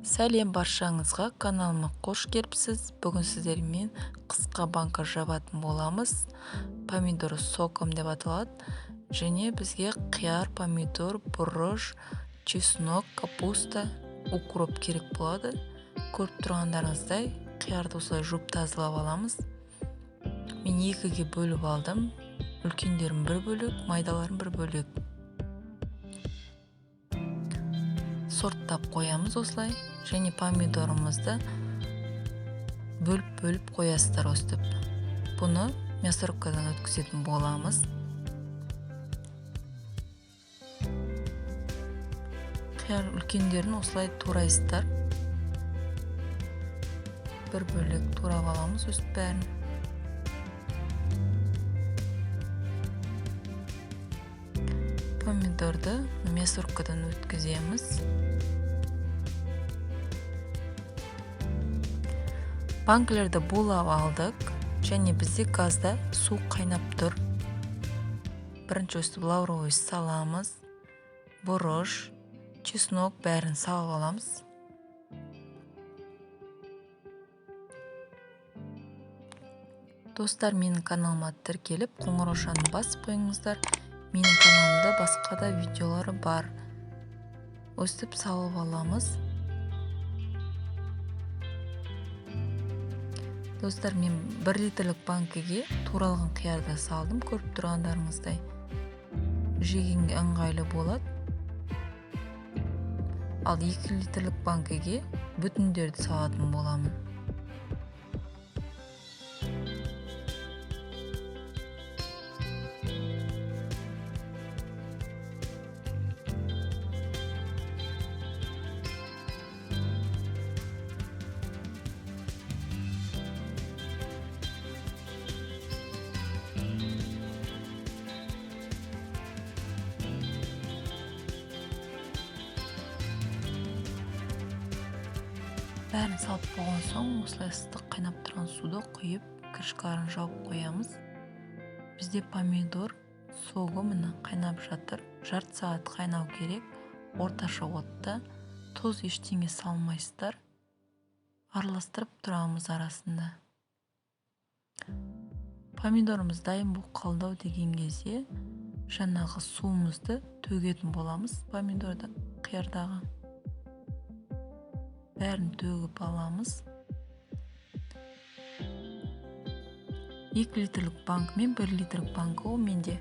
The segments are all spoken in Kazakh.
Сәлем баршаңызға, каналыма қош келіпсіз. Бүгін сіздермен қысқа банка жабатын боламыз. Помидор соком деп аталады. Және бізге қияр, помидор, бұрыш, чеснок, капуста, укроп керек болады. Көріп тұрғандарыңыздай, қиярды осылай жуып тазалап аламыз. Мен екіге бөліп алдым. Үлкендерім бір бөлек, майдаларым бір бөлек. Сорттап қоямыз осылай. Және помидорымызды бөліп қоясыздар өстіп. Бұны мясорубкадан өткізетін боламыз. Қияр үлкендерін осылай турайсыздар. Бір бөлек турап аламыз өстіп бәрін. Помидорды мясорубкадан өткіземіз. Банкілерді булап алдық, және бізде газда су қайнап тұр. Бірінші өстіп лавровый саламыз, бұрыш, чеснок бәрін салып аламыз. Достар, менің каналыма тіркеліп, қоңыраушаны басып қойыңыздар. Менің каналымда басқа да видеолары бар. Өстіп салып аламыз. Достар, мен 1 литрлік банкіге туралған қиярды салдым, көріп тұрғандарыңыздай. Жегенге ыңғайлы болады. Ал 2 литрлік банкіге бүтіндерді салатын боламын. Бәрін салып болған соң, осылай ыстық қайнап тұрған суды құйып, крышкаларын жауып қоямыз. Бізде помидор соғы міне қайнап жатыр. Жарты сағат қайнау керек. Орташа отта. Тұз ештеңе салмайсыздар. Араластырып тұрамыз арасында. Помидорымыз дайын болып қалды деген кезде, жаңағы суымызды төгетін боламыз помидорды қиярдағы. Бәрін төгіп аламыз. 2 литрлік банк мен 1 литрлік банкі, о менде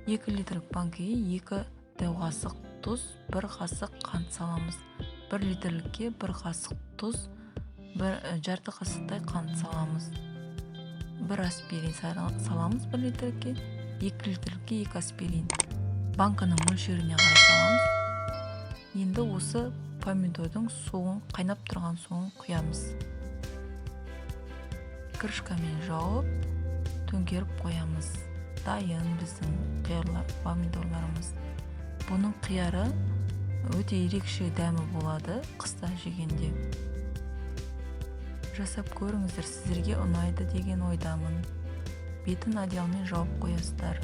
2 литрлік банкіге 2 дәу қасық тұз, 1 қасық қант саламыз. 1 литрлікке 1 қасық тұз, жарты қасықтай қант саламыз. 1 аспирин саламыз 1 литрлікке, 2 литрлікке 2 аспирин. Банканың мөлшеріне қарай саламыз. Енді осы помидордың суын, қайнап тұрған суын құямыз. Крышкамен жауып, төңкеріп қоямыз. Дайын біздің помидорларымыз. Бұның қияры өте ерекше дәмі болады қыста жегенде. Жасап көріңіздер, сіздерге ұнайды деген ойдамын. Бетін одеялмен жауып қоясыздар.